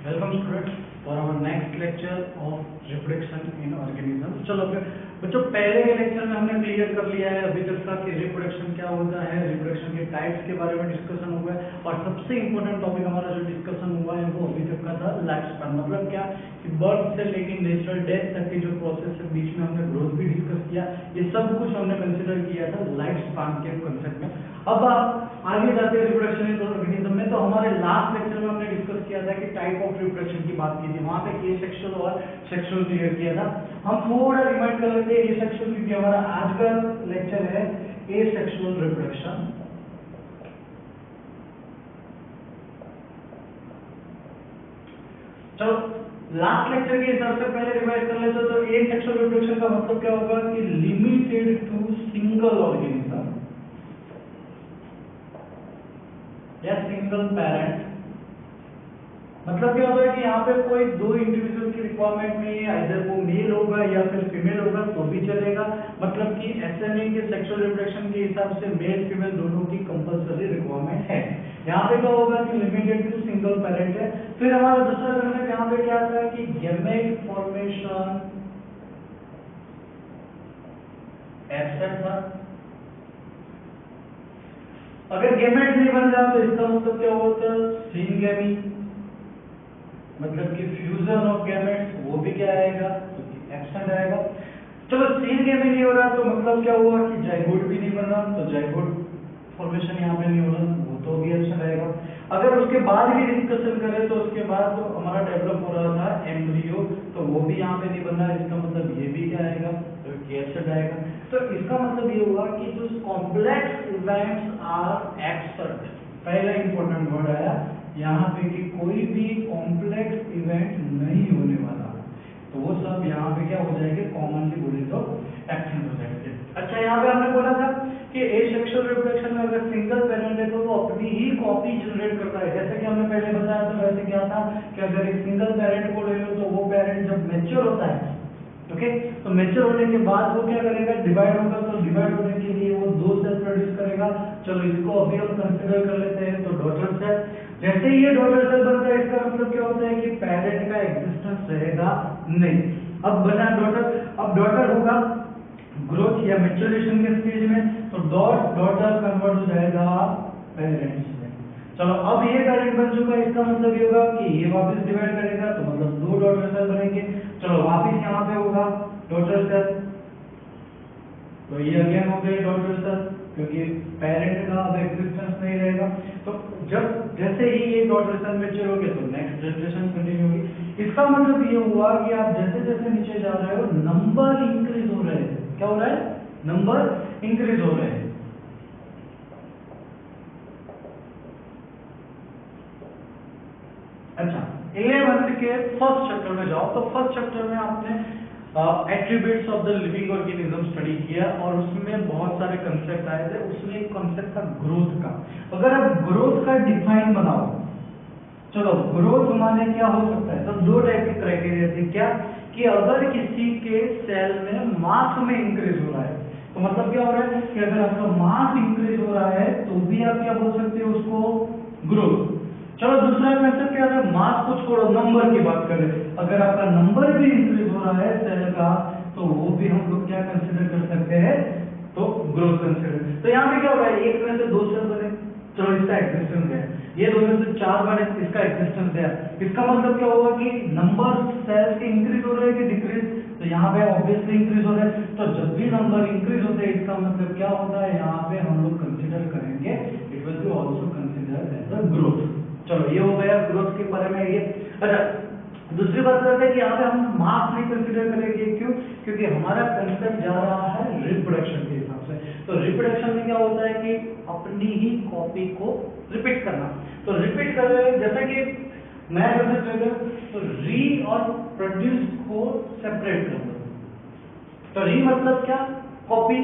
Welcome students for our next lecture of reproduction in organism. चलो बच्चों, पहले के लेक्चर में हमने क्लियर कर लिया है अभी तक का कि रिप्रोडक्शन क्या होता है, रिप्रोडक्शन के टाइप्स के बारे में डिस्कशन हुआ है और सबसे इंपॉर्टेंट टॉपिक हमारा जो डिस्कशन हुआ है वो अभी तक का था लाइफ स्पैन। मतलब क्या कि बर्थ से लेकर नेचुरल डेथ तक की जो प्रोसेस है, बीच में हमने ग्रोथ भी डिस्कस किया, ये सब कुछ हमने कंसिडर किया था लाइफ स्पैन के कंसेप्ट में। अब आप आगे जाते हैं रिप्रोडक्शन इन ऑर्गेनिज्म में, तो हमारे लास्ट लेक्चर में हमने डिस्कस किया था कि टाइप ऑफ रिप्रोडक्शन की बात की थी, वहां पे एसेक्सुअल और सेक्सुअल क्लियर किया था। हम थोड़ा रिमाइंड कर लेते हैं एसेक्सुअल, क्योंकि हमारा आज का लेक्चर है एसेक्सुअल रिप्रोडक्शन। चलो लास्ट लेक्चर के हिसाब से पहले रिवाइज कर लेते, तो एसेक्सुअल रिप्रोडक्शन का मतलब क्या होगा कि लिमिटेड टू सिंगल ऑर्गेनिज्म या सिंगल पेरेंट। मतलब क्या होता है कि यहाँ पे कोई दो इंडिविजुअल की रिक्वायरमेंट नहीं है, आइदर वो मेल होगा या फिर फीमेल होगा तो भी चलेगा। मतलब कि ऐसे नहीं कि सेक्सुअल रिप्रोडक्शन के हिसाब से मेल फीमेल दोनों की कंपलसरी रिक्वायरमेंट है। यहाँ पे क्या होगा कि लिमिटेड टू सिंगल पेरेंट है। फिर हमारा दूसरा कंसेप्ट यहाँ पे क्या आता है कि गैमेट फॉर्मेशन एब्सेंट था। अगर गैमेट नहीं बन रहा तो इसका मतलब क्या होता है सिनगैमी, मतलब कि फ्यूजन ऑफ गैमेट्स, वो भी क्या आएगा तो एब्सेंट आएगा। चलो सिनगैमी नहीं हो रहा तो मतलब क्या हुआ कि जाइगोट भी नहीं बन रहा, तो जाइगोट फॉर्मेशन यहाँ पे नहीं हो रहा, वो तो भी एब्सेंट आएगा। अगर उसके बाद भी डिस्कशन करें तो उसके बाद तो हमारा डेवलप हो रहा था एम्ब्रियो, तो वो भी यहाँ पे नहीं बन रहा, इसका मतलब ये भी क्या आएगा तो एब्सेंट आएगा। तो इसका मतलब ये हुआ कि जो कॉम्प्लेक्स इवेंट्स आर एब्सेंट। पहला इंपॉर्टेंट वर्ड आया यहाँ पे कि कोई भी कॉम्प्लेक्स इवेंट नहीं होने वाला, तो वो सब यहाँ पे क्या हो जाएंगे, कॉमनली बोले तो एब्सेंट हो जाएंगे। अच्छा, यहाँ पे हमने बोला था कि एसेक्सुअल रिप्रोडक्शन में अगर सिंगल पेरेंट है तो वो अपनी ही कॉपी जनरेट करता है। जैसे कि हमने पहले बताया था, वैसे क्या था कि अगर एक सिंगल पेरेंट को ले लो तो वो पेरेंट जब मैच्योर होता है, ओके, तो मैच्योर होने के बाद वो क्या करेगा, डिवाइड होगा, तो डिवाइड होने के लिए वो दो सेल प्रोड्यूस करेगा। चलो इसको अभी हम कंसीडर कर लेते हैं, तो डॉटर सेल। जैसे ही ये डॉटर सेल बनता है, इसका मतलब क्या होता है कि पेरेंट का एग्जिस्टेंस रहेगा नहीं। अब बना डॉटर, अब डॉटर होगा ग्रोथ या मैच्योरेशन के स्टेज में, तो डॉटर कन्वर्ट हो जाएगा पेरेंट्स में। चलो अब ये पेरेंट बन चुका है, इसका मतलब ये होगा कि ये वापस डिवाइड करेगा, तो मतलब दो डॉटर सेल बनेंगे। चलो वापस यहाँ पे होगा डॉटर सेल, तो ये अगेन हो गए डॉटर सेल, क्योंकि पेरेंट का अब एग्जिस्टेंस नहीं रहेगा। तो जब जैसे ही ये डॉटर सेल मैच्योर हो गए तो नेक्स्ट जनरेशन कंटिन्यू होगी। इसका मतलब ये हुआ कि आप जैसे जैसे नीचे जा रहे हो नंबर इंक्रीज हो रहे हैं। क्या हो रहा है, नंबर इंक्रीज हो रहे हैं। अच्छा, 11th के फर्स्ट चैप्टर में जाओ, तो फर्स्ट चैप्टर में आपने attributes of the living organism study किया और उसमें बहुत सारे कंसेप्ट आए थे। उसमें एक कंसेप्ट था ग्रोथ का। अगर आप ग्रोथ का डिफाइन बनाओ, चलो ग्रोथ माने क्या हो सकता है, तो दो टाइप के क्राइटेरिया थे। क्या कि अगर किसी के सेल में मास में इंक्रीज हो रहा है, तो मतलब क्या हो रहा है कि अगर आपका मास इंक्रीज हो रहा है तो भी आप क्या बोल सकते हो उसको ग्रोथ। चलो दूसरा कंसेप्ट क्या है, मास को छोड़ो, नंबर की बात करें, अगर आपका नंबर भी इंक्रीज हो रहा है सेल का, तो वो भी हम लोग क्या कंसीडर कर सकते हैं, तो ग्रोथ कंसीडर। तो यहाँ पे क्या हो रहा है, एक में से दो सेल बने, चलो इसका एग्जिस्टेंस है, ये दो में से चार बने, इसका एग्जिस्टेंस है। इसका मतलब क्या होगा कि नंबर सेल्स के इंक्रीज हो रहे हैं कि डिक्रीज, तो यहाँ पे ऑब्वियसली इंक्रीज हो रहे हैं। तो जब भी नंबर इंक्रीज होते हैं, इसका मतलब क्या होता है, यहाँ पे हम लोग कंसीडर करेंगे, it will be also considered as a growth. चलो ये हो गया ग्रोथ के बारे में ये। अच्छा, दूसरी बात करते हैं कि यहाँ पे हम मास नहीं कंसीडर करेंगे, क्यों, क्योंकि हमारा कंसेप्ट जा रहा है रिप्रोडक्शन के हिसाब से। तो रिप्रोडक्शन में क्या होता है कि अपनी ही कॉपी को रिपीट करना। तो रिपीट कर रहे हैं, जैसे कि नया कंसेप्ट लेते हैं, तो री और प्रोड्यूस को सेपरेट कर दो। तो री मतलब क्या, कॉपी,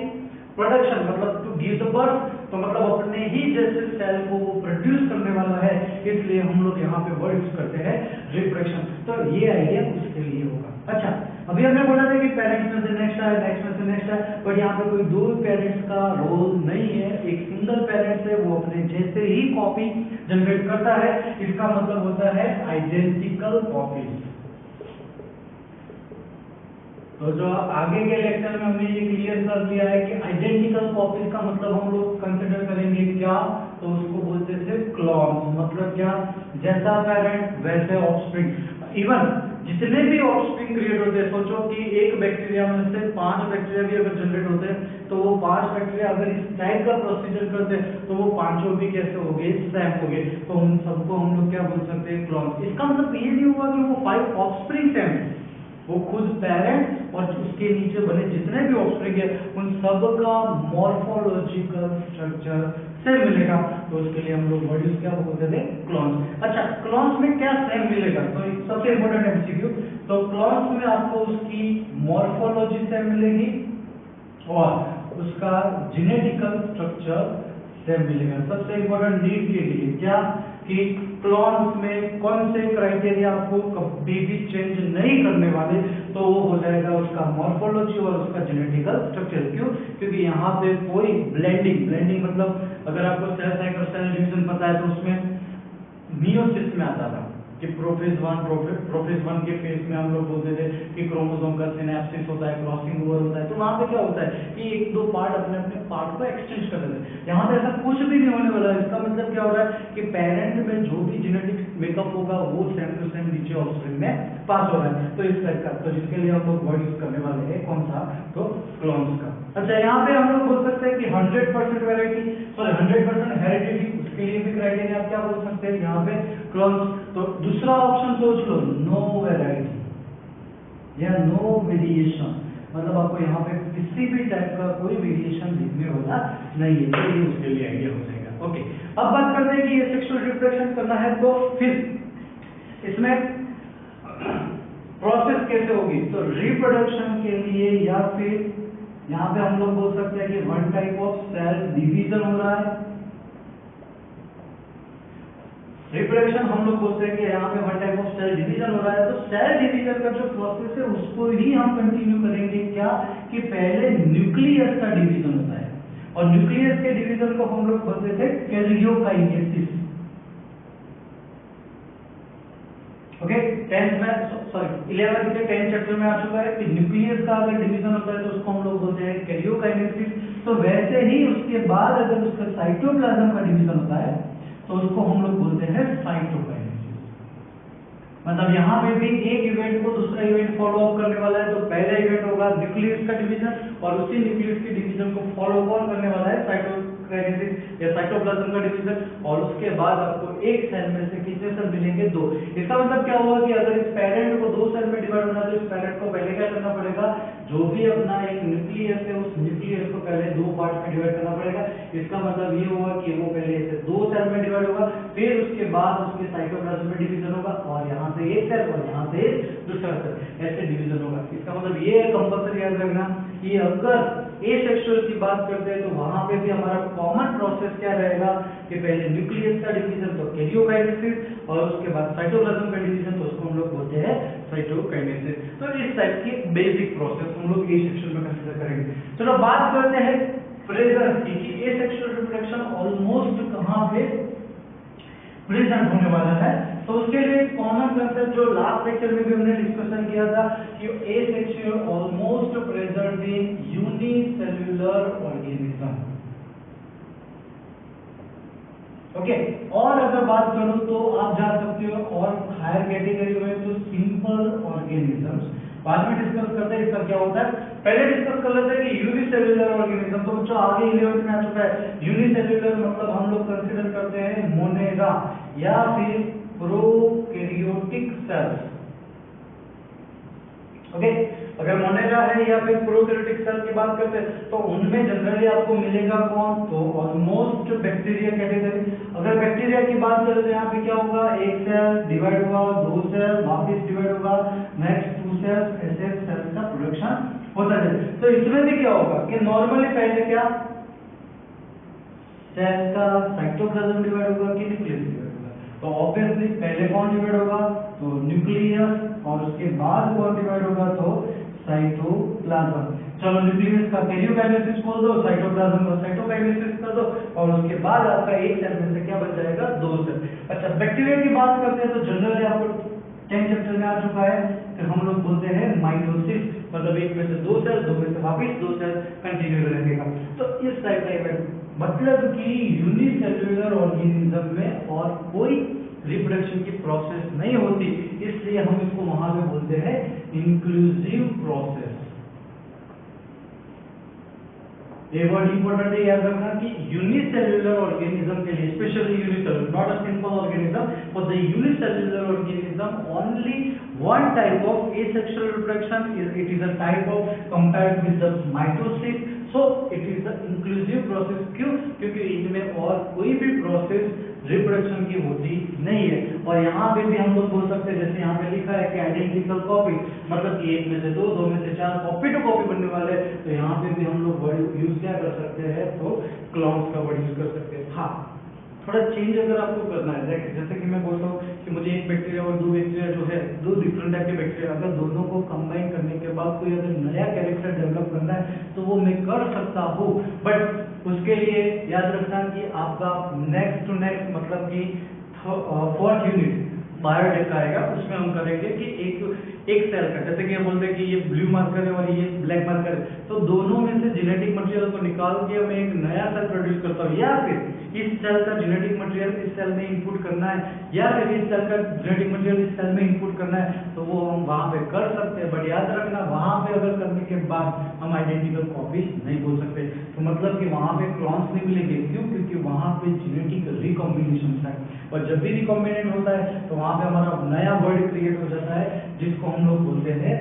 प्रोडक्शन मतलब टू गिव द बर्थ, तो मतलब अपने ही जैसे सेल को वो प्रोड्यूस करने वाला है, इसलिए हम लोग यहाँ पे वर्ड यूज करते हैं रिप्रोडक्शन। तो ये आइडिया उसके लिए होगा। अच्छा, अभी हमने बोला था कि पेरेंट्स में से नेक्स्ट आए, नेक्स्ट में से नेक्स्ट आए, बट यहाँ पे कोई दो पेरेंट्स का रोल नहीं है, एक सिंगल पेरेंट्स है, वो अपने जैसे ही कॉपी जनरेट करता है, इसका मतलब होता है आइडेंटिकल कॉपीज। तो जो आगे के लेक्चर में हमने ये क्लियर कर दिया है कि आइडेंटिकल कॉपीज का मतलब हम लोग कंसिडर करेंगे क्या, तो उसको बोलते थे क्लोन्स। मतलब क्या, जैसा पेरेंट वैसे ऑफस्प्रिंग। इवन जितने भी ऑफस्प्रिंग क्रिएट होते हैं, सोचो कि एक बैक्टीरिया में से 5 बैक्टीरिया भी अगर जनरेट होते हैं, तो वो 5 बैक्टीरिया अगर इस टाइप का प्रोसीजर करते हैं, तो वो पांचों भी कैसे हो गए, सेम हो गए। तो उन सबको हम लोग क्या बोल सकते हैं, क्लोन्स। इसका मतलब ये नहीं हुआ कि वो 5 ऑफस्प्रिंग सेम है, वो खुद पेरेंट और उसके नीचे बने जितने भी ऑफस्प्रिंग है, उन सब का मॉर्फोलॉजिकल स्ट्रक्चर सेम मिलेगा। तो उसके लिए हम लोग वर्ड यूज क्या बोलते थे, क्लोन्स। अच्छा, क्लोन्स में क्या सेम मिलेगा, तो सबसे इंपॉर्टेंट एमसीक्यू। तो क्लोन्स में आपको उसकी मॉर्फोलॉजी सेम मिलेगी और उसका जेनेटिकल स्ट्रक्चर सेम मिलेगा। सबसे इंपॉर्टेंट नीड के लिए क्या, कि क्लोन्स में कौन से क्राइटेरिया आपको कभी भी चेंज नहीं करने वाले, तो वो हो जाएगा उसका मॉर्फोलॉजी और उसका जेनेटिकल स्ट्रक्चर। क्यों, क्योंकि यहाँ पे कोई ब्लेंडिंग मतलब अगर आपको सेल साइकिल सेल डिवीजन पता है, तो उसमें मियोसिस में आता था कि प्रोफेज 1 के फेज में हम लोग बोलते थे कि क्रोमोसोम का सिनेप्सिस होता है, क्रॉसिंग ओवर होता है। तो वहां पे क्या होता है कि एक दो पार्ट अपने अपने पार्ट को एक्सचेंज कर देते हैं। यहाँ पे ऐसा कुछ भी नहीं होने वाला है। इसका मतलब क्या हो रहा है कि पेरेंट में जो भी जेनेटिक मेकअप होगा वो सेम टू सेम नीचे ऑफस्प्रिंग में पास हो रहा है। तो इस टाइप का, तो जिसके लिए हम लोग वर्ड यूज करने वाले हैं कौन सा, तो क्लोन्स का। अच्छा, यहाँ पे हम लोग बोल सकते हैं कि 100% वैरायटी, सॉरी 100% हेरिडिटी, उसके लिए भी क्राइटेरिया आप क्या बोल सकते हैं यहाँ पे, क्लोन्स। तो दूसरा ऑप्शन सोच लो, नो वैरायटी या नो वेरिएशन, मतलब आपको यहाँ पे किसी भी टाइप का कोई वेरिएशन दिखने वाला नहीं है। तो ये उसके लिए आइडिया हो जाएगा। ओके, अब बात करते हैं कि ये सेक्सुअल रिप्रोडक्शन करना है, तो फिर इसमें प्रोसेस कैसे होगी। तो रिप्रोडक्शन के लिए या फिर यहाँ पे हम लोग बोल सकते हैं कि one type of cell division हो रहा है। रिप्रोडक्शन हम लोग बोलते हैं कि यहाँ पे one type of cell division हो रहा है। तो सेल डिवीजन का जो प्रोसेस है उसको ही हम कंटिन्यू करेंगे। क्या, कि पहले न्यूक्लियस का डिवीजन होता है, और न्यूक्लियस के डिवीजन को हम लोग बोलते थे कैरियोकाइनेसिस। ओके, 10th में, सॉरी 11th के 10th चैप्टर में आ चुका है कि न्यूक्लियस का अगर डिवीजन होता है तो उसको हम लोग बोलते हैं कैरियोकाइनेसिस। तो वैसे ही उसके बाद अगर उसका साइटोप्लाज्म का डिवीजन होता है तो उसको हम लोग बोलते हैं साइटोकाइनेसिस। मतलब यहाँ पे भी एक इवेंट को दूसरा इवेंट फॉलो अप करने वाला है। तो पहला इवेंट होगा न्यूक्लियस का डिवीजन, और उसी न्यूक्लियस के डिवीजन को फॉलो कौन करने वाला है, साइटोकाइनेसिस या साइटोप्लाज्म का डिवीजन। और उसके बाद आपको एक सेल में से कितने सेल मिलेंगे, 2। इसका मतलब क्या हुआ कि अगर इस पेरेंट को 2 सेल में डिवाइड होना है, तो इस पेरेंट को पहले क्या करना पड़ेगा, जो भी अपना एक न्यूक्लियस है उस न्यूक्लियस को पहले 2 पार्ट में डिवाइड करना पड़ेगा। इसका मतलब ये हुआ कि वो पहले ऐसे 2 सेल में डिवाइड होगा, फिर उसके बाद उसके साइटोप्लाज्म में डिवीजन होगा, और यहाँ से एक सेल और यहाँ से दूसरा सेल, ऐसे डिवीजन होगा। इसका मतलब ये कंपल्सरी याद रखना कि अगर एसेक्सुअल की बात करते हैं तो वहां पे भी हमारा कॉमन प्रोसेस क्या रहेगा कि पहले न्यूक्लियस का डिवीजन तो कैरियोकाइनेसिस, और उसके बाद साइटोप्लाज्म का डिवीजन, तो उसको हम लोग बोलते हैं साइटोकाइनेसिस। तो इस टाइप की बेसिक प्रोसेस हम लोग एसेक्सुअल में कंसीडर करेंगे। चलो बात करते हैं प्रेजेंट की, कि एसेक्सुअल रिप्रोडक्शन ऑलमोस्ट कहां पे प्रेजेंट होने वाला है। तो उसके लिए कॉमन कंसेप्ट जो लास्ट लेक्चर में भी हमने डिस्कशन किया था कि asexual almost present in unicellular organism. Okay, और अगर बात करूं तो आप जा सकते हो और हायर कैटेगरी में, तो सिंपल ऑर्गेनिजम्स बाद में डिस्कस करते हैं इसका क्या होता है। पहले डिस्कस कर लेते हैं कि यूनिसेल्युलर ऑर्गेनिज्म। तो बच्चों आगे 11th में आ चुका है। यूनिसेल्युलर मतलब हम लोग कंसीडर करते हैं मोनेरा या फिर प्रोकैरियोटिक सेल्स। ओके, अगर मोनेरा है या फिर प्रोकैरियोटिक सेल की बात करते हैं तो उनमें जनरली आपको मिलेगा कौन, तो ऑलमोस्ट बैक्टीरिया कैटेगरी। अगर बैक्टीरिया की बात करें तो यहाँ पे क्या होगा, एक सेल डिवाइड होगा, 2 सेल वापस डिवाइड होगा, नेक्स्ट 2 सेल्स, ऐसे सेल्स का प्रोडक्शन होता है। तो इसमें भी क्या होगा कि नॉर्मली पहले क्या सेल का साइटोप्लाज्म डिवाइड होगा कि न्यूक्लियस डिवाइड होगा? तो ऑब्वियसली पहले कौन डिवाइड होगा? तो न्यूक्लियस, और उसके बाद कौन डिवाइड होगा? तो साइटोप्लाज्म। चलो न्यूक्लियस का कैरियोकाइनेसिस बोल दो, साइटोप्लाज्म का साइटोकाइनेसिस कर दो, और उसके बाद आपका एक सेल में से क्या बन जाएगा? दो सेल। अच्छा, बैक्टीरिया की बात करते हैं तो जनरली आपको 10 चैप्टर में आ चुका है, फिर हम लोग बोलते हैं माइटोसिस, मतलब एक में से दो सेल, दो में से वापस दो सेल कंटिन्यू रहेगा। तो इस टाइप का इवेंट, मतलब कि यूनिसेल्युलर ऑर्गेनिज्म में और कोई रिप्रोडक्शन की प्रोसेस नहीं होती, इसलिए हम इसको वहां पे बोलते हैं इंक्लूसिव प्रोसेस। ये वर्ड इंपॉर्टेंट है, याद रखना कि यूनिसेल्युलर ऑर्गेनिज्म के लिए, specially unicellular, not a simple organism, for the unicellular organism only one type of asexual reproduction, it is a type of compared with the mitosis, so it is the inclusive process। क्यों? क्योंकि इनमें और कोई भी process reproduction की होती नहीं है। और यहाँ पे भी हम लोग बोल सकते हैं, जैसे यहाँ पे लिखा है कि आइडेंटिकल कॉपी, मतलब कि एक में से दो, दो में से चार, कॉपी टू कॉपी बनने वाले, तो यहाँ पे भी हम लोग वर्ड यूज क्या कर सकते हैं? तो क्लॉन्स का वर्ड यूज कर सकते हैं। हाँ, थोड़ा चेंज अगर आपको करना है, जैसे कि मैं बोलता हूँ कि मुझे एक बैक्टीरिया और दो बैक्टीरिया जो है, दो डिफरेंट टाइप के बैक्टीरिया, अगर दोनों को कंबाइन करने के बाद कोई अगर नया कैरेक्टर डेवलप करना है तो वो मैं कर सकता हूँ, बट उसके लिए याद रखना कि आपका नेक्स्ट टू नेक्स्ट, मतलब कि 4th यूनिट बायोटेक का आएगा, उसमें हम करेंगे कि एक सेल का, जैसे कि हम बोलते हैं कि ये ब्लू मार्कर है और ये ब्लैक मार्कर है, तो दोनों में से जेनेटिक मटेरियल को निकाल के मैं एक नया सेल प्रोड्यूस करता हूँ, या फिर इस सेल का जेनेटिक मटेरियल इस सेल में इनपुट करना है, या फिर इस सेल का जेनेटिक मटेरियल इस सेल में इनपुट करना है, तो वो हम वहां पे कर सकते हैं। बट याद रखना, वहां पे अगर करने के बाद हम आइडेंटिकल कॉपी नहीं बोल सकते, तो मतलब कि वहां पे क्लॉन्स नहीं मिलेंगे। क्यों? क्योंकि वहां पे जेनेटिक रिकॉम्बिनेशन है, और जब भी रिकॉम्बिनेट होता है तो वहां पे हमारा नया वर्ड क्रिएट हो जाता है, जिसको हम लोग बोलते हैं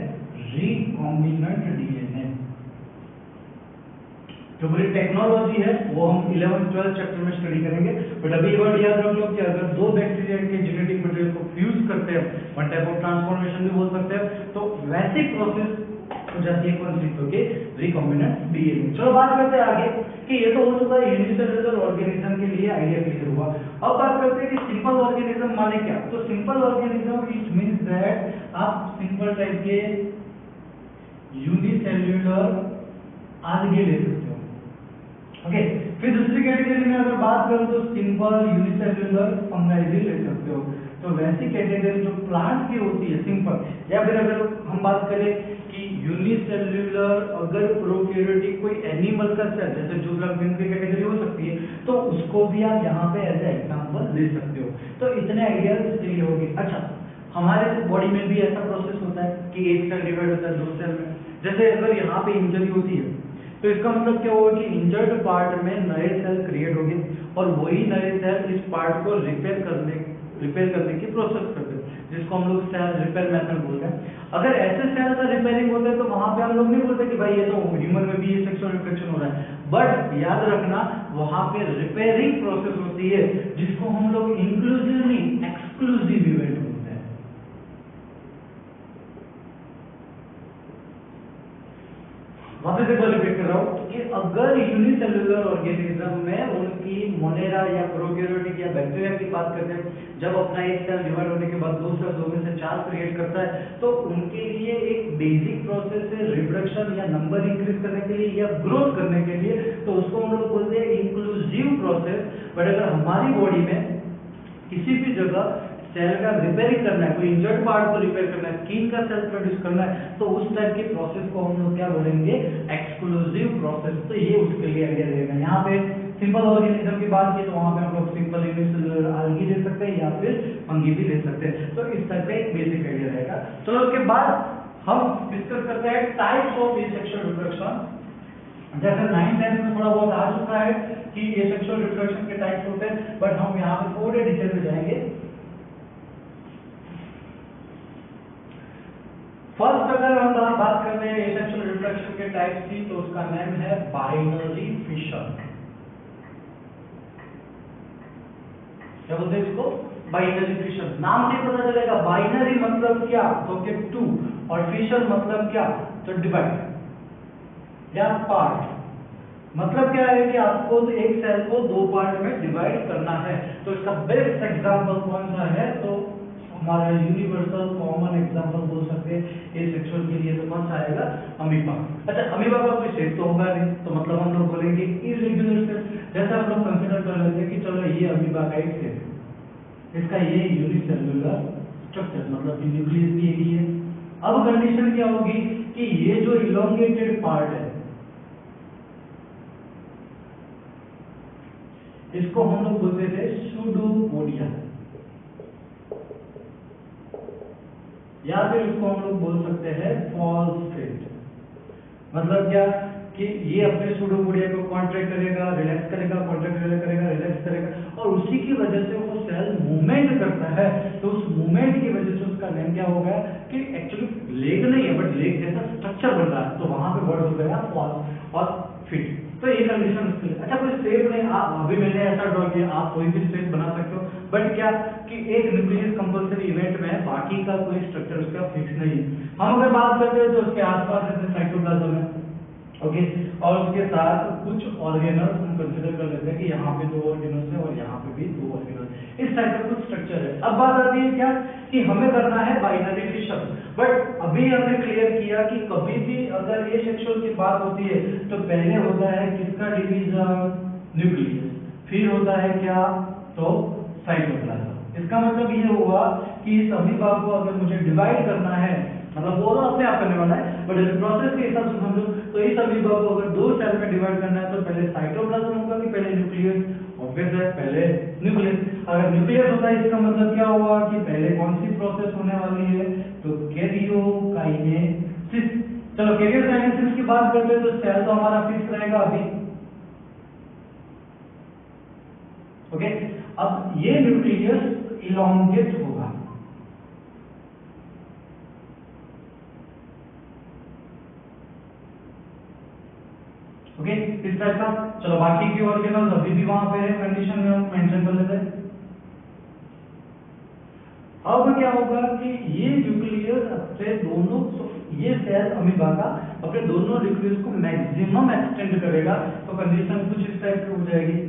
रिकॉम्बिनेंट डीएनए। जो पूरी टेक्नोलॉजी है वो हम 11th 12th चैप्टर में स्टडी करेंगे, बट अभी वर्ड याद रख लो कि अगर दो बैक्टीरिया के जेनेटिक मटेरियल को फ्यूज करते हैं, वन टाइप ऑफ ट्रांसफॉर्मेशन भी बोल सकते हैं, तो वैसी प्रोसेस हो जाती है कौन सी? तो रिकॉम्बिनेंट डीएनए। चलो बात करते हैं आगे कि ये तो हो चुका है यूनिसेल्युलर ऑर्गेनिज्म के लिए आइडिया क्लियर हुआ। अब बात करते हैं कि सिंपल ऑर्गेनिज्म माने क्या? तो simple organism it means that आप सिंपल टाइप के यूनिसेल्युलर आलगे ले सकते हो। ओके, फिर दूसरी कैटेगरी में अगर बात करूं तो सिंपल यूनिसेल्युलर फंगाई भी ले सकते हो। तो वैसी कैटेगरी जो प्लांट की होती है सिंपल, या फिर अगर हम बात करें कि यूनिसेल्युलर अगर प्रोकैरियोटिक कोई एनिमल का सेल, जैसे जुगलम की कैटेगरी हो सकती है, तो उसको भी आप यहाँ पे एज एग्जांपल ले सकते हो। तो इतने आइडियाज क्लियर होगी। अच्छा, हमारे बॉडी में भी ऐसा प्रोसेस होता है कि एक सेल डिवाइड होता है दो सेल में। जैसे अगर यहाँ पे इंजरी होती है तो इसका मतलब क्या होगा कि इंजर्ड पार्ट में नए सेल क्रिएट होंगे, और वही नए सेल इस पार्ट को रिपेयर करने की प्रोसेस करते हैं, जिसको हम लोग सेल रिपेयर मेथड बोलते हैं। अगर ऐसे सेल का रिपेयरिंग होता है तो वहां पे हम लोग नहीं बोलते कि भाई ये तो ह्यूमन में भी ये सेक्सुअल रिप्रोडक्शन हो रहा है, बट याद रखना वहां पे रिपेयरिंग प्रोसेस होती है, जिसको हम लोग इंक्लूसिव नहीं एक्सक्लूसिव इवेंट बोलते हैं। वापस एक बार रिपीट कर रहा हूं कि अगर यूनिसेल्युलर ऑर्गेनिज्म में उनकी मोनेरा या प्रोकैरियोटिक या बैक्टीरिया की बात करते हैं, जब अपना एक सेल डिवाइड होने के बाद दो सेल, दो में से चार क्रिएट करता है, तो उनके लिए एक बेसिक प्रोसेस है रिप्रोडक्शन या नंबर इंक्रीज करने के लिए या ग्रोथ करने के लिए, तो उसको हम लोग बोलते हैं इंक्लूसिव प्रोसेस। बट अगर हमारी बॉडी में किसी भी जगह सेल का रिपेयरिंग करना है, कोई इंजर्ड पार्ट को रिपेयर करना है, स्किन का सेल प्रोड्यूस करना है, तो उस टाइप की प्रोसेस को हम लोग क्या बोलेंगे? Exclusive process. तो ये उसके लिए आइडिया रहेगा। यहाँ पे सिंपल ऑर्गेनिज्म की बात की तो वहां पे हम लोग सिंपल यूनिसेल्युलर आल्गी ले सकते हैं या फिर फंगी भी ले सकते हैं। तो इस टाइप का एक बेसिक आइडिया रहेगा। चलो उसके बाद हम डिस्कस करते हैं टाइप्स ऑफ एसेक्सुअल रिप्रोडक्शन। जैसे 9th 10th में थोड़ा बहुत आ चुका है कि एसेक्सुअल रिप्रोडक्शन के टाइप्स होते हैं, बट हम यहाँ पे थोड़े डिटेल में जाएंगे। फर्स्ट अगर हम बात कर रहे हैं एसेक्सुअल रिप्रोडक्शन के टाइप्स की, तो उसका नेम है बाइनरी फिशन। क्या बोलते हैं इसको? Binary fission. नाम से पता चलेगा बाइनरी मतलब क्या, तो कि 2, और फिशन मतलब क्या, तो डिवाइड या पार्ट। मतलब क्या है कि आपको एक सेल को दो पार्ट में डिवाइड करना है। तो इसका बेस्ट एग्जांपल कौन सा है, तो हमारा यूनिवर्सल कॉमन एग्जांपल बोल सकते हैं ए सेक्सुअल के लिए, तो कौन सा आएगा, अमीबा। अच्छा, अमीबा का कोई शेप तो होगा नहीं, तो मतलब हम लोग बोलेंगे इरेगुलर सेल। जैसे हम लोग कंसीडर कर लेते हैं कि चलो ये अमीबा का एक सेल, इसका ये यूनिसेलुलर स्ट्रक्चर मतलब कि न्यूक्लियस भी यही है। अब कंडीशन क्या होगी कि ये जो इलोंगेटेड पार्ट है इसको हम लोग बोलते थे सूडोपोडिया, या फिर इसको हम लोग बोल सकते हैं फॉल्सेट। मतलब क्या कि ये अपने सूडोपोडिया को कॉन्ट्रैक्ट करेगा, रिलैक्स करेगा, कॉन्ट्रैक्ट करेगा, रिलैक्स करेगा, और उसी की वजह से वो सेल मूवमेंट करता है। तो उस मूवमेंट की वजह से उसका नेम क्या हो गया कि एक्चुअली लेग नहीं है बट लेग जैसा स्ट्रक्चर बन रहा है, तो वहां पे वर्ड हो गया फॉल्स और फिट। तो ये कंडीशन उसके लिए। अच्छा, कोई शेप नहीं, आप अभी मैंने ऐसा ड्रॉ किया, आप कोई भी शेप बना सकते हो, बट क्या कि एक न्यूक्लियस कंपल्सरी इवेंट में बाकी का कोई स्ट्रक्चर उसका फिक्स नहीं है। हम अगर बात करते हैं तो उसके आसपास जैसे साइटोप्लाज्म है, ओके, और उसके साथ कुछ ऑर्गेनल्स हम कंसीडर कर लेते हैं कि यहाँ पे दो ऑर्गेनल्स है और यहाँ पे भी दो ऑर्गेनल्स, इस टाइप का कुछ स्ट्रक्चर है। अब बात आती है क्या कि हमें करना है बाइनरी फिशन, बट अभी हमने क्लियर किया कि कभी भी अगर ये सेक्सुअल की बात होती है तो पहले होता है किसका डिवीजन, न्यूक्लियस, फिर होता है क्या, तो साइटोप्लाज्म। इसका मतलब ये हुआ कि इस अमीबा को अगर मुझे डिवाइड करना है, मतलब वो अपने आप करने वाला है, बट इस प्रोसेस के हिसाब से समझो तो इस अमीबा को अगर दो सेल में डिवाइड करना है तो पहले साइटोप्लाज्म होगा कि पहले न्यूक्लियस, ऑब्वियस है पहले न्यूक्लियस। अगर न्यूक्लियस होता है इसका मतलब क्या हुआ कि पहले कौन सी प्रोसेस होने वाली है, तो कैरियोकाइनेसिस। चलो कैरियोकाइनेसिस की बात करते हैं तो सेल तो हमारा फिक्स रहेगा अभी, ओके। अब ये न्यूक्लियस इलोंगेट होगा, ओके, इस टाइप का। चलो बाकी के ऑर्गेनल्स अभी भी वहां पे है, कंडीशन में हम मेंशन कर लेते हैं। अब क्या होगा कि ये न्यूक्लियस अपने दोनों, ये सेल अमीबा का अपने दोनों न्यूक्लियस को मैक्सिमम एक्सटेंड करेगा, तो कंडीशन कुछ इस टाइप की हो जाएगी।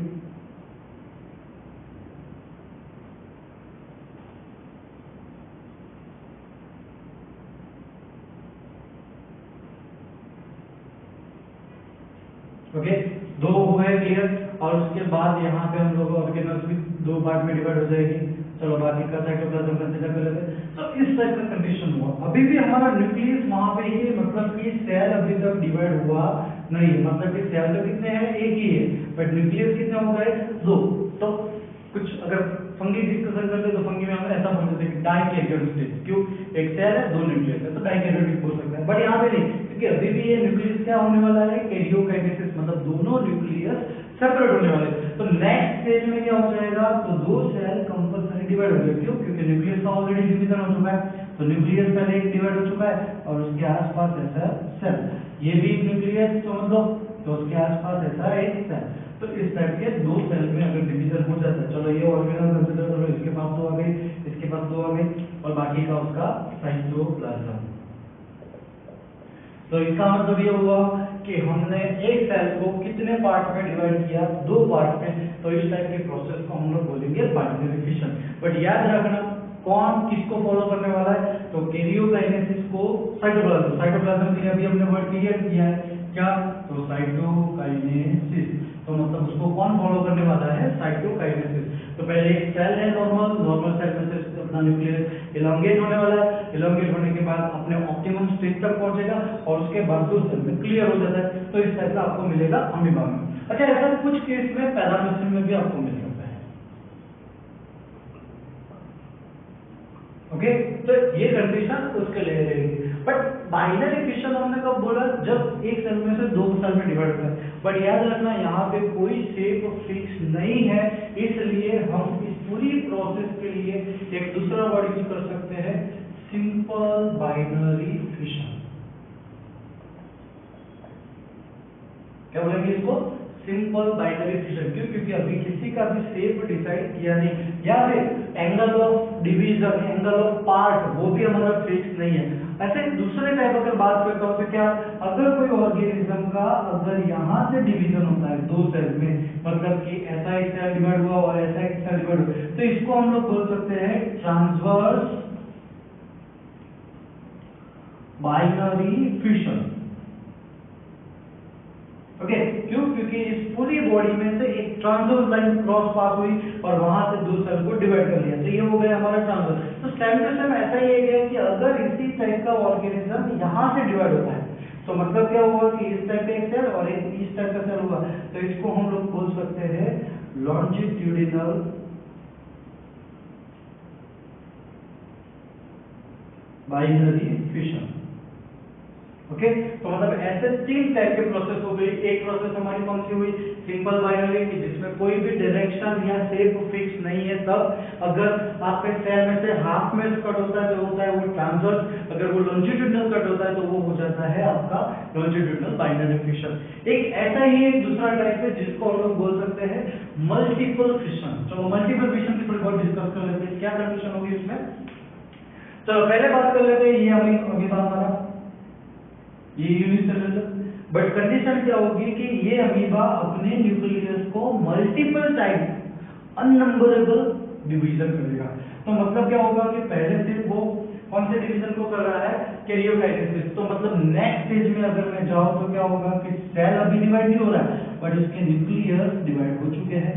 ओके, दो हो गए क्लियर, और उसके बाद यहाँ पे हम लोग ऑर्गेनल्स भी दो पार्ट में डिवाइड हो जाएगी। चलो बाकी का साइटोप्लाज्म कंसीडर कर लेते हैं। तो इस टाइप का कंडीशन हुआ, अभी भी हमारा न्यूक्लियस वहां पे ही है, मतलब कि सेल अभी तक डिवाइड हुआ नहीं, मतलब कि सेल तो कितने हैं, एक ही है, बट न्यूक्लियस कितने हो गए, दो। तो कुछ अगर फंगी डिस्कशन करते तो फंगी में हम ऐसा बोल सकते हैं कि डाइकैरियोटिक, क्यों, एक सेल है दो न्यूक्लियस है, तो डाइकैरियोटिक बोल सकते हैं। बट यहाँ पे नहीं, क्योंकि अभी भी ये न्यूक्लियस क्या होने वाला है, कैरियोकाइनेसिस, मतलब दोनों न्यूक्लियस सेपरेट होने वाले। तो नेक्स्ट स्टेज में क्या हो जाएगा, तो दो सेल कंपल्सरी डिवाइड हो जाएंगे, क्यों, क्योंकि न्यूक्लियस का ऑलरेडी डिवीजन हो चुका है, तो न्यूक्लियस पहले एक डिवाइड हो चुका है और उसके आसपास ऐसा सेल, ये भी एक न्यूक्लियस समझ लो, तो उसके आसपास ऐसा एक सेल। तो इस टाइप के दो सेल में अगर डिवीजन हो जाता है, चलो ये ऑर्गेनल कंसीडर करो, इसके पास दो आ गई, इसके पास दो आ गई, और बाकी का उसका साइटोप्लाज्म। तो इसका मतलब ये हुआ कि हमने एक सेल को कितने पार्ट में डिवाइड किया, दो पार्ट में। तो इस टाइप के प्रोसेस को हम लोग बोलेंगे बाइनरी फिशन। बट याद रखना कौन किसको फॉलो करने वाला है, तो कैरियोकाइनेसिस को साइटोप्लाज्म, साइटोप्लाज्म के लिए अभी हमने वर्ड क्लियर किया है क्या, तो साइटोकाइनेसिस, तो मतलब उसको कौन फॉलो करने वाला है, साइटोकाइनेसिस। तो पहले एक सेल है नॉर्मल, नॉर्मल सेल में से अपना न्यूक्लियस इलोंगेट होने वाला है, इलोंगेट होने के बाद अपने ऑप्टिमम स्टेज तक पहुंचेगा और उसके बाद दो सेल में क्लियर हो जाता है। तो इस टाइप का आपको मिलेगा अमीबा में। अच्छा, ऐसा कुछ केस में पैरामीशियम में भी आपको मिल सकता है, ओके। तो ये कंडीशन उसके लिए रहेगी। बट बाइनरी फिशन हमने कब बोला, जब एक सेल में से दो सेल में डिवाइड होता है। बट याद रखना यहाँ पे कोई शेप फिक्स नहीं है, इसलिए हम इस पूरी प्रोसेस के लिए एक दूसरा वर्ड यूज कर सकते हैं, सिंपल बाइनरी फिशन। क्या बोलेंगे इसको, सिंपल बाइनरी फिशन। क्यों, क्योंकि अभी किसी का भी शेप डिसाइड किया नहीं, या फिर angle of division, angle of part, वो भी हमारा फिक्स नहीं है। ऐसे दूसरे टाइप अगर बात करता हूँ तो क्या, अगर कोई ऑर्गेनिज्म का अगर यहाँ से डिवीजन होता है दो सेल में, मतलब कि ऐसा एक सेल डिवाइड हुआ और ऐसा एक सेल डिवाइड हुआ, तो इसको हम लोग बोल सकते हैं ट्रांसवर्स बाइनरी फिशन। ओके, क्यों? क्योंकि इस पूरी बॉडी में से एक ट्रांसवर्स लाइन क्रॉस पास हुई और वहां से दो सेल को डिवाइड कर लिया, तो ये हो गया हमारा ट्रांसवर्स। तो सेम टू सेम ऐसा ही है कि अगर इसी टाइप का ऑर्गेनिज्म यहाँ से डिवाइड होता है तो मतलब क्या हुआ कि इस टाइप का एक सेल और एक इस टाइप का सेल हुआ, तो इसको हम लोग बोल सकते हैं लॉन्जिट्यूडिनल बाइनरी फिशन। ओके, तो मतलब ऐसे तीन टाइप के प्रोसेस हो गई। एक प्रोसेस हमारी कौन सी हुई, सिंपल बाइनरी की, जिसमें कोई भी डायरेक्शन या शेप फिक्स नहीं है, तब अगर आपके सेल में से हाफ में कट होता है तो होता है वो ट्रांसवर्स, अगर वो लॉन्जिट्यूडिनल कट होता है तो वो हो जाता है आपका लॉन्जिट्यूडिनल बाइनरी फिशन। एक ऐसा ही एक दूसरा टाइप है जिसको हम लोग बोल सकते हैं मल्टीपल फिशन। तो मल्टीपल फिशन की थोड़ी बहुत डिस्कस कर लेते हैं, क्या कंडीशन होगी इसमें। चलो पहले बात कर लेते हैं, ये अमीबा हमारा, ये यूनिसेलुलर, बट कंडीशन क्या होगी कि ये अमीबा अपने न्यूक्लियस को मल्टीपल टाइम अननंबरेबल डिवीजन करेगा। तो मतलब क्या होगा कि पहले से वो कौन से डिवीजन को कर रहा है, कैरियोकाइनेसिस। तो मतलब नेक्स्ट स्टेज में अगर मैं जाऊं तो क्या होगा कि सेल अभी डिवाइड नहीं हो रहा है बट इसके न्यूक्लियस डिवाइड हो चुके हैं।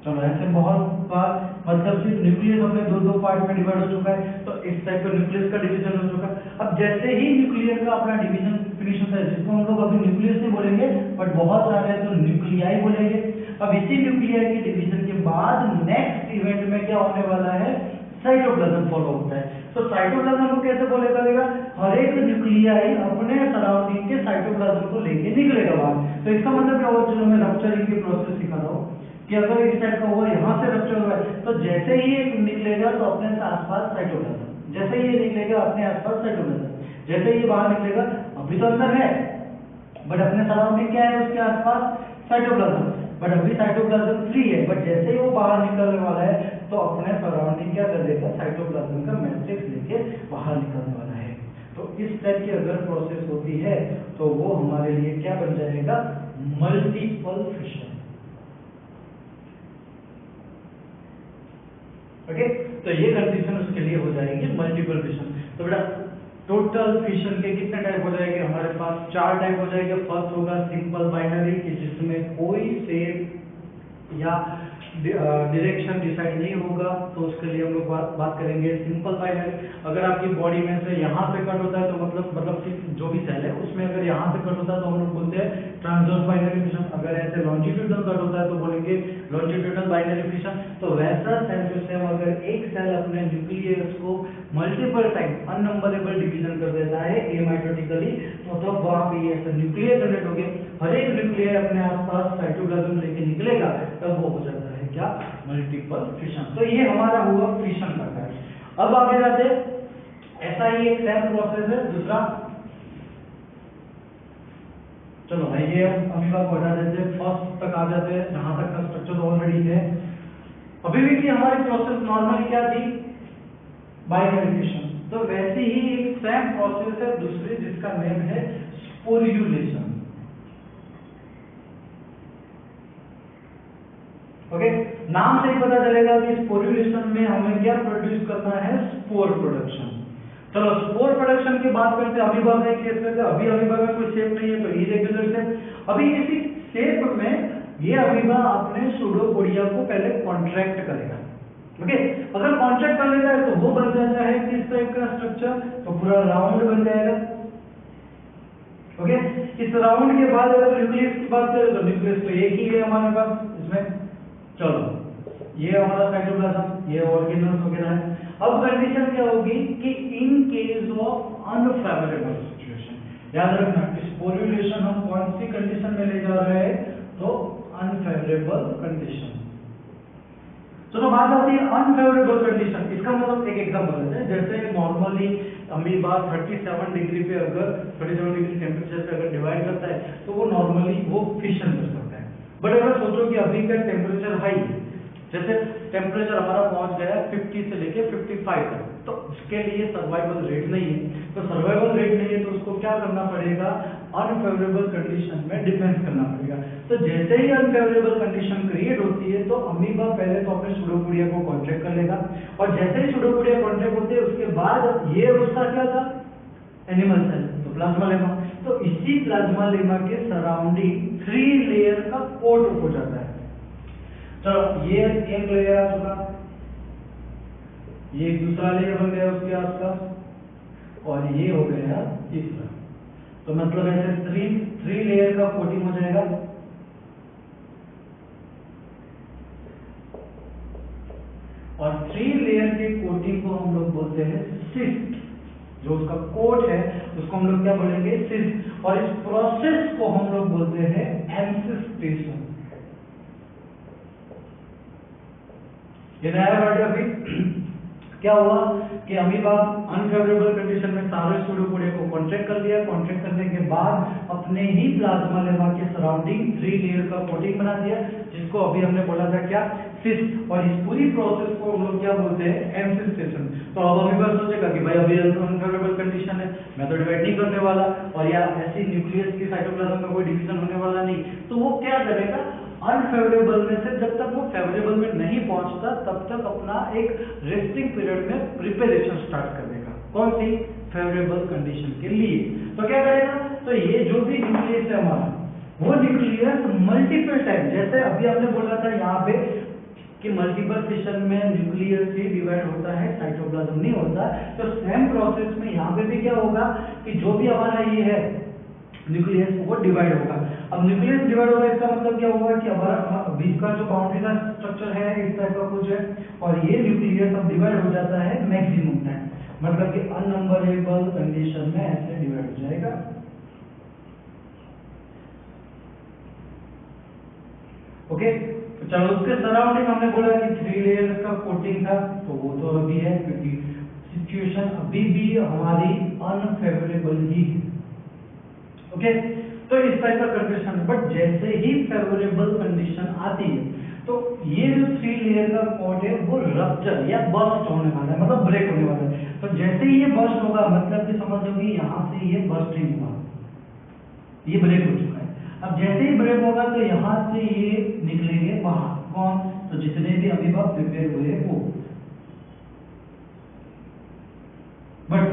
चलो ऐसे बहुत बार मतलब सिर्फ न्यूक्लियस अपने दो दो पार्ट में डिवाइड हो चुका है, तो इस टाइप का न्यूक्लियस का डिवीजन हो चुका है। अब जैसे ही न्यूक्लियर का अपना डिवीजन फिनिश होता है, जिसको हम लोग अभी न्यूक्लियस नहीं बोलेंगे बट बहुत सारे हैं तो न्यूक्लियाई बोलेंगे। अब इसी न्यूक्लियाई के डिवीजन के बाद नेक्स्ट इवेंट में क्या होने वाला है, साइटोप्लाज्म फॉलो होता है। तो साइटोप्लाज्म को कैसे फॉलो करेगा, हर एक न्यूक्लियाई अपने सराउंडिंग के साइटोप्लाज्म को लेके निकलेगा बाहर। तो इसका मतलब क्या होगा, जो मैं रप्चरिंग की प्रोसेस सिखा रहा हूँ कि अगर इस टाइप का हुआ, यहाँ से रप्चर हुआ है, तो जैसे ही ये निकलेगा तो अपने आसपास साइटोप्लाज्म, जैसे ही ये निकलेगा अपने आसपास साइटोप्लाज्म, जैसे ही बाहर निकलेगा अभी तो अंदर है बट अपने सराउंडिंग क्या है उसके आसपास साइटोप्लाज्म, बट अभी साइटोप्लाज्म फ्री है, बट जैसे ही वो बाहर निकलने वाला है तो अपने सराउंडिंग क्या कर देगा, साइटोप्लाज्म का मैट्रिक्स लेके बाहर निकलने वाला है। तो इस टाइप की अगर प्रोसेस होती है तो वो हमारे लिए क्या बन जाएगा, मल्टीपल फिशन। ओके, तो ये कंडीशन उसके लिए हो जाएगी मल्टीपल फिशन। तो बेटा टोटल फिशन के कितने टाइप हो जाएंगे हमारे पास, 4 टाइप हो जाएंगे। फर्स्ट होगा सिंपल बाइनरी कि जिसमें कोई शेप या डायरेक्शन डिसाइड नहीं होगा, तो उसके लिए हम लोग बात करेंगे सिंपल बाइनरी। अगर आपकी बॉडी में से यहाँ से कट होता है तो मतलब जो भी सेल है उसमें अगर यहाँ से कट होता है तो हम लोग बोलते हैं ट्रांसवर्स बाइनरी फिशन। अगर ऐसे लॉन्जिट्यूडनल कट होता है तो बोलेंगे लॉन्जिट्यूडनल बाइनरी फिशन। तो वैसा सेल टू सेल अगर एक सेल अपने न्यूक्लियस को मल्टीपल टाइम अननंबरेबल डिवीजन कर देता है एमाइटोटिकली, तो तब वहां पे ये ऐसे न्यूक्लियर जनरेट हो गए, हर एक न्यूक्लियर अपने आसपास साइटोप्लाज्म लेके निकलेगा, तब वो हो जाता है क्या, मल्टीपल फिशन। तो ये हमारा हुआ फिशन का कार्य। अब आगे जाते, ऐसा ही एक सेम प्रोसेस है दूसरा। चलो भाई ये अमीबा को हटा देते, फर्स्ट तक आ जाते हैं जहां तक का स्ट्रक्चर ऑलरेडी है। अभी भी कि हमारी प्रोसेस नॉर्मली क्या थी, बाइनरी फिशन। तो वैसे ही एक सेम प्रोसेस है दूसरी जिसका नेम है स्पोर्यूलेशन। ओके, नाम से ही पता चलेगा कि स्पोर्यूलेशन में हमें क्या प्रोड्यूस करना है, स्पोर प्रोडक्शन। चलो स्पोर प्रोडक्शन की बात करते हैं अमीबा में केस में। अभी अमीबा में कोई शेप नहीं है तो इरेगुलर शेप। अभी इसी शेप में ये अमीबा अपने सूडोपोडिया को पहले कॉन्ट्रैक्ट करेगा। ओके, अगर कॉन्ट्रैक्ट कर लेता है तो वो बन जाता है किस टाइप का स्ट्रक्चर, तो पूरा राउंड बन जाएगा। ओके, इस राउंड के बाद अगर न्यूक्लियस की बात करें तो न्यूक्लियस तो एक ही है हमारे पास इसमें। चलो ये हमारा साइटोप्लाज्म, ये ऑर्गेनल्स वगैरह है। अब कंडीशन क्या होगी कि in case of unfavourable situation, याद रखना कि स्पोर्यूलेशन हम कौन सी कंडीशन में ले जा रहे हैं, तो अनफेवरेबल कंडीशन। चलो बात आती है अनफेवरेबल कंडीशन। इसका मतलब एक एग्जांपल लेते हैं, जैसे नॉर्मली अमीबा 37 डिग्री पे अगर 37 डिग्री टेम्परेचर पे अगर डिवाइड करता है तो वो नॉर्मली वो फिशन कर सकता है। बट अगर सोचो कि अभी का टेम्परेचर हाई है जैसे टेम्परेचर हमारा पहुंच गया 50 से लेके 55 तक, तो उसके लिए सर्वाइवल रेट नहीं है। तो सर्वाइवल रेट नहीं है तो उसको क्या करना पड़ेगा, अनफेवरेबल कंडीशन में डिफेंस करना पड़ेगा। तो जैसे ही अनफेवरेबल कंडीशन क्रिएट होती है तो अमीबा पहले तो अपने सूडोपोडिया को कॉन्ट्रैक्ट कर लेगा, और जैसे ही सूडोपोडिया कॉन्ट्रैक्ट होते है उसके बाद ये उसका क्या था, एनिमल सेल, तो प्लाज्मा लेमा। तो इसी प्लाज्मा लेमा के सराउंडिंग 3 लेयर का कोट हो जाता है। चलो ये एक लेयर आ चुका, ये एक दूसरा लेयर बन गया उसके आसपास, और ये हो गया तीसरा। तो मतलब ऐसे 3 लेयर का कोटिंग हो जाएगा। और 3 लेयर के कोटिंग को हम लोग बोलते हैं सिस्ट। जो उसका कोट है उसको हम लोग क्या बोलेंगे, सिस्ट। और इस प्रोसेस को हम लोग बोलते हैं एंसिस्टेशन। ये नया वर्ड है। अभी क्या हुआ कि अमीबा अनफेवरेबल कंडीशन में सारे सूडोपोडिया को कॉन्ट्रैक्ट कर लिया, कॉन्ट्रैक्ट करने के बाद अपने ही प्लाज्मा लेमा के सराउंडिंग 3 लेयर का कोटिंग बना दिया, जिसको अभी हमने बोला था क्या, सिस्ट। और इस पूरी प्रोसेस को हम लोग क्या बोलते हैं, एंसिस्टेशन। तो अब अमीबा सोचेगा कि भाई अभी अनफेवरेबल कंडीशन है, मैं तो डिवाइड नहीं करने वाला, और या ऐसी न्यूक्लियस की साइटोप्लाज्म में कोई डिवीजन होने वाला नहीं, तो वो क्या करेगा, अनफेवरेबल में से जब तक वो फेवरेबल में नहीं पहुंचता तब तक अपना एक रेस्टिंग पीरियड में प्रिपरेशन स्टार्ट कर देगा। कौन सी, फेवरेबल कंडीशन के लिए। तो क्या करेगा, तो ये जो भी न्यूक्लियस है हमारा, वो न्यूक्लियस मल्टीपल टाइम, जैसे अभी आपने बोला था यहाँ पे कि मल्टीपल फिशन में न्यूक्लियस ही डिवाइड होता है, साइटोप्लाज्म नहीं होता। तो सेम प्रोसेस में यहाँ पे भी क्या होगा कि जो भी हमारा ये है न्यूक्लियस, वो डिवाइड होगा। अब न्यूक्लियस डिवाइड होगा इसका मतलब क्या होगा कि हमारा बीच का जो बाउंड्री का स्ट्रक्चर है इस टाइप का कुछ है, और ये न्यूक्लियस अब डिवाइड हो जाता है मैक्सिमम टाइम, मतलब कि अननंबरेबल कंडीशन में ऐसे डिवाइड हो जाएगा। ओके, तो चलो उसके सराउंडिंग हमने बोला कि 3 लेयर्स का कोटिंग था, तो वो तो अभी है क्योंकि सिचुएशन अभी भी हमारी अनफेवरेबल ही है। ओके, तो इस टाइप का कंडीशन है। बट जैसे ही फेवरेबल कंडीशन आती है तो ये जो 3 लेयर का कोट है वो रप्चर या बर्स्ट होने वाला है, मतलब ब्रेक होने वाला है। तो जैसे ही ये बर्स्ट होगा, मतलब कि समझ लो कि यहाँ से ये बर्स्टिंग हुआ, ये ब्रेक हो चुका है। अब जैसे ही ब्रेक होगा तो यहाँ से ये निकलेंगे बाहर, कौन, तो जितने भी अमीबा प्रिपेयर हुए वो। बट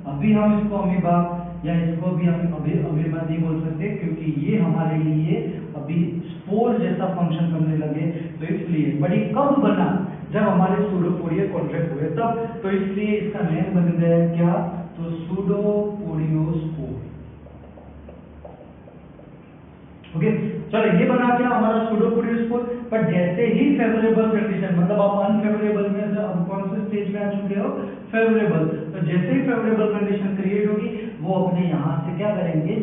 अभी हम इसको अमीबा या इसको भी हम अमीबा नहीं बोल सकते, क्योंकि ये हमारे लिए अभी स्पोर जैसा फंक्शन करने लगे, तो इसलिए बड़ी कब बना जब हमारे सूडोपोडिया कॉन्ट्रैक्ट हुए तब, तो इसलिए इसका नेम बन गया क्या, तो सूडोपोडियोस्पोर। ओके, चलो ये बना क्या हमारा सूडोपोडियोस्पोर। पर जैसे ही फेवरेबल कंडीशन, मतलब आप अनफेवरेबल में से अब कौन से स्टेज में आ चुके हो, फेवरेबल, तो जैसे ही फेवरेबल कंडीशन क्रिएट होगी वो अपने यहाँ से क्या करेंगे,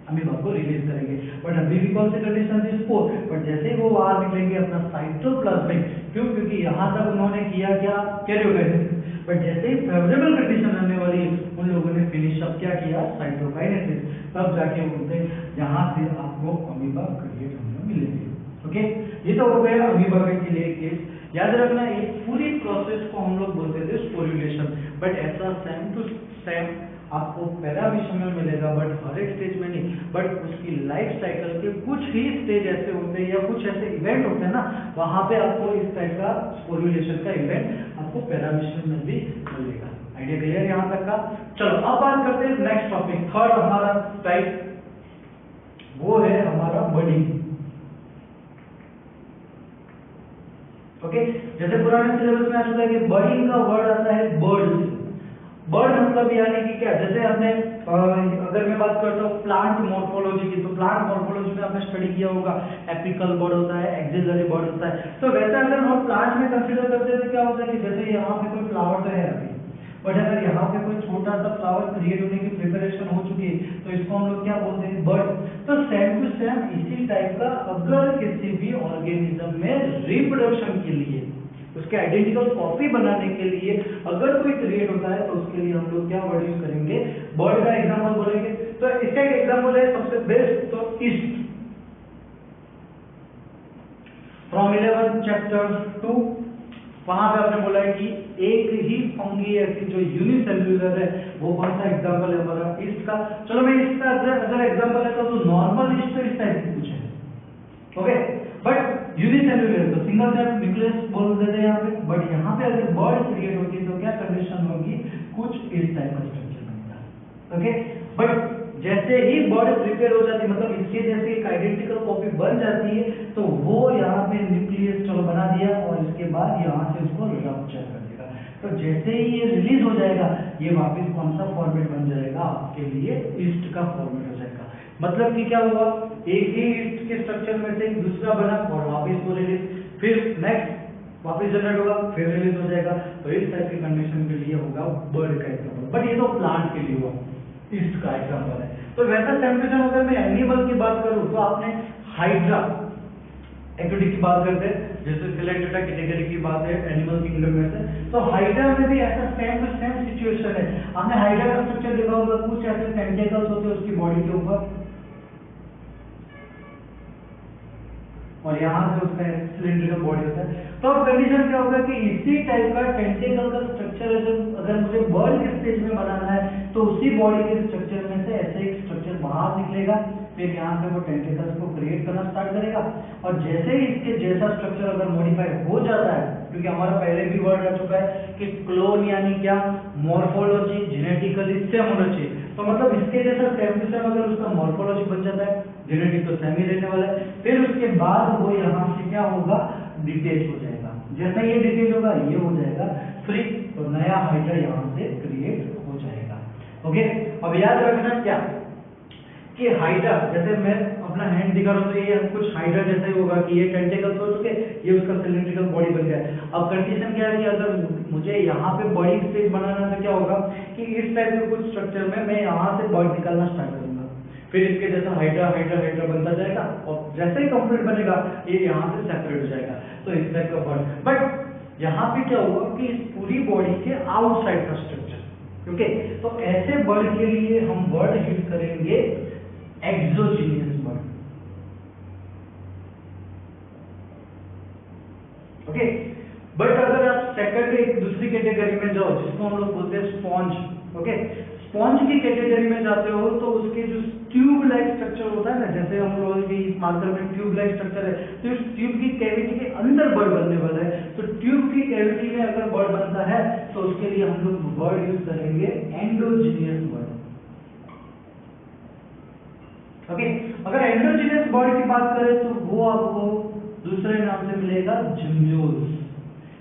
अमीबा को रिलीज करेंगे। बट अभी भी कौन सी कंडीशन थी, स्पोर। बट जैसे ही वो बाहर निकलेंगे अपना साइटोप्लाज्मिक, क्यों, क्योंकि यहाँ तक उन्होंने किया क्या, कैरियोकाइनेसिस। बट जैसे ही फेवरेबल कंडीशन आने वाली उन लोगों ने फिनिश अप क्या किया, साइटोकाइनेसिस, तब जाके बोलते यहाँ से आपको अमीबा क्रिएट होने मिलेंगे। ओके, ये तो हो गया अमीबा के लिए केस। याद रखना ये पूरी प्रोसेस को हम लोग बोलते थे स्पोरुलेशन। बट ऐसा सेम टू सेम आपको पैराविशन में मिलेगा, बट हर एक स्टेज में नहीं, बट उसकी लाइफ साइकिल के कुछ ही स्टेज ऐसे होते हैं या कुछ ऐसे इवेंट होते हैं ना, वहां पे आपको इस टाइप का स्पोरुलेशन का इवेंट आपको पैराविशन में भी मिलेगा। आइडिया क्लियर यहाँ तक का। चलो अब बात करते हैं नेक्स्ट टॉपिक, थर्ड हमारा टाइप, वो है हमारा बर्डिंग। ओके, जैसे पुराने सिलेबस में आ चुका है कि बर्डिंग का वर्ड आता है बर्ड से। बर्ड मतलब यानी कि क्या, जैसे आपने अगर मैं बात करता हूँ प्लांट मॉर्फोलॉजी की, तो प्लांट मॉर्फोलॉजी में आपने स्टडी किया होगा, एपिकल बर्ड होता है, एक्सिलरी बर्ड होता है। तो वैसे अगर हम प्लांट में कंसीडर करते हैं तो क्या होता है कि जैसे यहाँ पे कोई फ्लावर तो है अभी, बट अगर यहाँ पे कोई छोटा सा फ्लावर क्रिएट होने की प्रिपरेशन हो चुकी है तो इसको हम लोग क्या बोलते हैं, बर्ड। तो सेम टू सेम इसी टाइप का अगर किसी भी ऑर्गेनिज्म में रिप्रोडक्शन के लिए, उसके आइडेंटिकल कॉपी बनाने के लिए अगर कोई क्रिएट होता है तो उसके लिए हम लोग क्या वर्ड यूज करेंगे, बर्ड का एग्जांपल बोलेंगे। तो इसका एक एग्जांपल है सबसे बेस्ट, तो ईस्ट। फ्रॉम 11 चैप्टर 2, वहां पे आपने बोला है कि एक ही फंगी ऐसी जो यूनिसेल्युलर है, वो कौन सा एग्जांपल है हमारा ईस्ट का। चलो मैं इसका अगर एग्जांपल लेता हूं तो नॉर्मल ईस्ट तो इस टाइप की कुछ है, ओके, बट यूनिसेल्युलर तो सिंगल सेल न्यूक्लियस बोल देते हैं यहाँ पे। बट यहाँ पे अगर बर्ड क्रिएट होती है तो क्या कंडीशन होगी, कुछ इस टाइप का स्ट्रक्चर बनेगा, ओके। बट जैसे ही बर्ड प्रिपेयर हो जाती है, मतलब इसके जैसे एक आइडेंटिकल कॉपी बन जाती है, तो वो यहाँ पे न्यूक्लियस चलो बना दिया और इसके बाद यहाँ से उसको रप्चर कर देगा। तो जैसे ही ये रिलीज हो जाएगा, ये वापस कौन सा फॉर्मेट बन जाएगा आपके लिए, ईस्ट का फॉर्मेट हो जाएगा। मतलब कि क्या हुआ, एक ही ईस्ट के स्ट्रक्चर में से दूसरा बना और वापस वो रिलीज, फिर नेक्स्ट वापस जनरेट होगा, फिर रिलीज हो जाएगा। तो इस टाइप की कंडीशन के लिए होगा बर्ड का एग्जाम्पल। बट ये तो प्लांट के लिए हुआ, ईस्ट का एग्जाम्पल है। तो वैसा टेम्परेचर अगर मैं एनिमल की बात करूं तो आपने हाइड्रा एक्टिविटी की बात करते हैं, जैसे सिलेक्टेड कैटेगरी की बात है एनिमल किंगडम में से, तो हाइड्रा में भी ऐसा सेम टू सेम सिचुएशन है। आपने हाइड्रा का स्ट्रक्चर देखा होगा, कुछ ऐसे टेंटेकल्स होते हैं उसकी बॉडी के ऊपर और यहाँ से उसका सिलेंड्रिकल बॉडी होता है। तो अब कंडीशन क्या होगा कि इसी टाइप का टेंटेकल का स्ट्रक्चर अगर मुझे बर्ड के स्टेज में बनाना है तो उसी बॉडी के स्ट्रक्चर में से ऐसे एक स्ट्रक्चर बाहर निकलेगा, फिर यहाँ से वो टेंटेकल्स को क्रिएट करना स्टार्ट करेगा। और जैसे ही इसके जैसा स्ट्रक्चर अगर मॉडिफाई हो जाता है, क्योंकि हमारा पहले भी वर्ड आ चुका है कि क्लोन यानी क्या, मॉर्फोलॉजी जेनेटिकली सेम होना चाहिए। तो मतलब इसके जैसा सेम टू सेम अगर उसका मॉर्फोलॉजी बन जाता है, जेनेटिक तो सेम ही रहने वाला है, फिर उसके बाद वो यहाँ से क्या होगा, डिटेच हो जाएगा। जैसा ये डिटेच होगा ये हो जाएगा फ्री, तो नया हाइड्रा यहाँ से क्रिएट हो जाएगा, ओके। अब याद रखना क्या कि हाइड्रा, जैसे मैं अपना हैंड दिखा रहा हूँ तो ये कुछ हाइड्रा जैसा ही होगा कि ये टेंटेकल्स हो चुके, ये उसका सिलिंड्रिकल बॉडी बन गया। अब कंडीशन क्या है कि अगर मुझे यहाँ पे बॉडी स्टेज बनाना है तो क्या होगा कि इस टाइप के कुछ स्ट्रक्चर में मैं यहाँ से बॉडी निकालना स्टार्ट करूंगा, फिर इसके जैसा हाइड्रा हाइड्रा हाइड्रा बनता जाएगा और जैसे ही कंप्लीट बनेगा ये यहाँ से सेपरेट हो जाएगा। तो इस टाइप का बॉडी, बट यहाँ पे क्या हुआ कि इस पूरी बॉडी के आउटसाइड का स्ट्रक्चर, ओके। तो ऐसे बर्ड के लिए हम वर्ड यूज करेंगे एक्सोजीनियस बर्ड, ओके। बट अगर आप सेकंड एक दूसरी कैटेगरी में जाओ जिसको हम लोग बोलते हैं स्पॉन्ज, ओके, स्पॉन्ज की कैटेगरी में जाते हो तो उसके जो ट्यूब लाइक स्ट्रक्चर होता है ना, जैसे हम लोगों की मार्कर में ट्यूब लाइक स्ट्रक्चर है, तो इस ट्यूब की कैविटी के अंदर बर्ड बनने वाला है। तो ट्यूब की कैविटी में अगर बर्ड बनता है तो उसके लिए हम लोग वर्ड यूज करेंगे एंडोजीनियस बर्ड, ओके। अगर एंडोजीनियस बर्ड की बात करें तो वो आपको दूसरे नाम से मिलेगा जिम्यूल्स।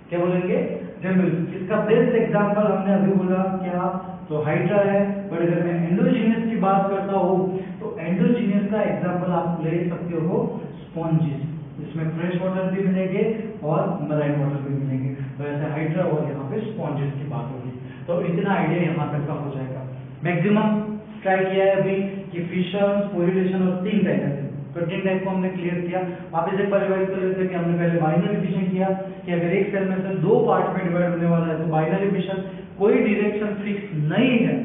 क्या बोलेंगे, जिम्यूल्स। इसका बेस्ट एग्जांपल हमने अभी बोला क्या, तो हाइड्रा है। बट अगर मैं एंडोजीनियस की बात करता हूँ तो एंडोजीनियस का एग्जांपल आप ले सकते हो स्पॉन्जिस, इसमें फ्रेश वाटर भी मिलेंगे और मराइन वाटर भी मिलेंगे। तो ऐसे हाइड्रा और यहाँ पे स्पॉन्जिस की बात होगी। तो इतना आइडिया यहाँ तक का हो जाएगा। मैक्सिमम ट्राई किया है अभी कि फिशर, स्पोरिलेशन और 3 टाइप है। तो 3 टाइप को हमने क्लियर किया। वापस एक बार रिवाइज कर लेते हैं कि हमने पहले बाइनरी फिशन किया कि अगर एक सेल में से 2 पार्ट में डिवाइड होने वाला है तो बाइनरी फिशन, कोई डायरेक्शन फिक्स नहीं है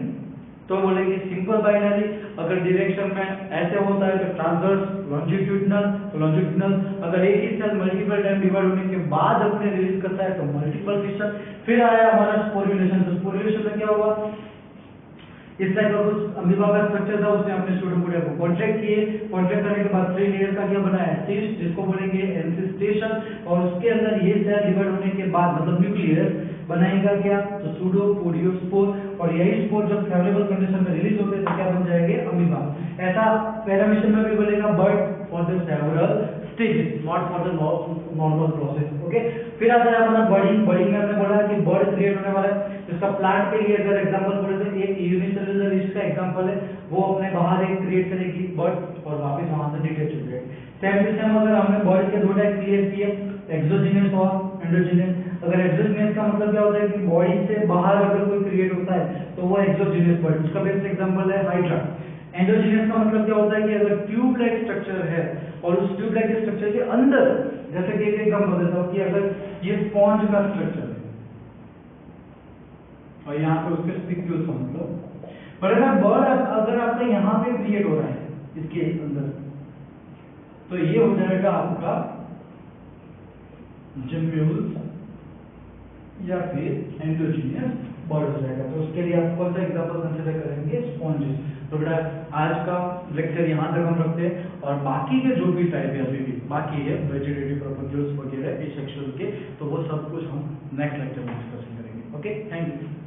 तो बोलेंगे सिंपल बाइनरी। अगर डायरेक्शन में ऐसे होता है तो ट्रांसवर्स, लॉन्जिट्यूडिनल, तो लॉन्जिट्यूडिनल। अगर एक ही सेल मल्टीपल टाइम डिवाइड होने के बाद अपने रिलीज करता है तो मल्टीपल फिशन। फिर आया हमारा स्पोरिलेशन। तो स्पोरिलेशन में क्या हुआ, इस टाइप का कुछ अमीबा का स्ट्रक्चर था, उसने अपने स्यूडोपोडिया को कॉन्ट्रैक्ट किए। कॉन्ट्रैक्ट करने के बाद 3 लेयर का क्या बनाया, सिस्ट, जिसको बोलेंगे एंसिस्टेशन। और उसके अंदर ये सेल डिवाइड होने के बाद मतलब न्यूक्लियस बनाएगा क्या, तो सूडोपोडियोस्पोर। और यही स्पोर जब फेवरेबल कंडीशन में रिलीज होते हैं तो क्या बन जाएंगे, अमीबा। ऐसा पैरामीशन में भी बोलेगा but for the several stages, not for the normal process, okay. फिर आता है अपना बर्डिंग। बर्डिंग में हमने बोला कि बर्ड क्रिएट होने वाला है। इसका प्लांट के लिए अगर एग्जांपल बोले तो एक यूनिसेलुलर इसका एग्जांपल है, वो अपने बाहर एक क्रिएट करेगी बर्ड और वापस वहां से डिटेच हो जाएगी। सेम टू सेम अगर हमने बर्ड के 2 टाइप क्लियर किए, एक्सोजीनियस और एंडोजीनियस। अगर एक्सोजीनियस का मतलब क्या होता है कि बॉडी से बाहर अगर कोई क्रिएट होता है तो वो एक्सोजीनियस बर्ड, उसका बेस्ट एग्जांपल है हाइड्रा। एंडोजीनियस का मतलब क्या होता है कि अगर ट्यूब लाइक स्ट्रक्चर है और उस ट्यूब लाइक स्ट्रक्चर के अंदर, जैसे कि एक एग्जांपल देता हूं कि अगर ये स्पॉन्ज का स्ट्रक्चर है और यहाँ पे उसके स्पिक्यूल्स का मतलब, पर अगर बर्ड अगर आपका यहाँ पे क्रिएट हो रहा है इसके अंदर, तो ये हो जाएगा आपका जिम्यूल्स या फिर एंडोजीनियस बॉडी हो जाएगा। तो उसके लिए आप कौन सा एग्जाम्पल कंसिडर करेंगे? स्पॉन्जेस। तो बेटा आज का लेक्चर यहाँ तक हम रखते हैं और बाकी के जो भी टाइप है अभी भी बाकी है वेजिटेटिव प्रोपेगुल्स वगैरह एसेक्सुअल के, तो वो सब कुछ हम नेक्स्ट लेक्चर में डिस्कशन करेंगे। Okay, thank you.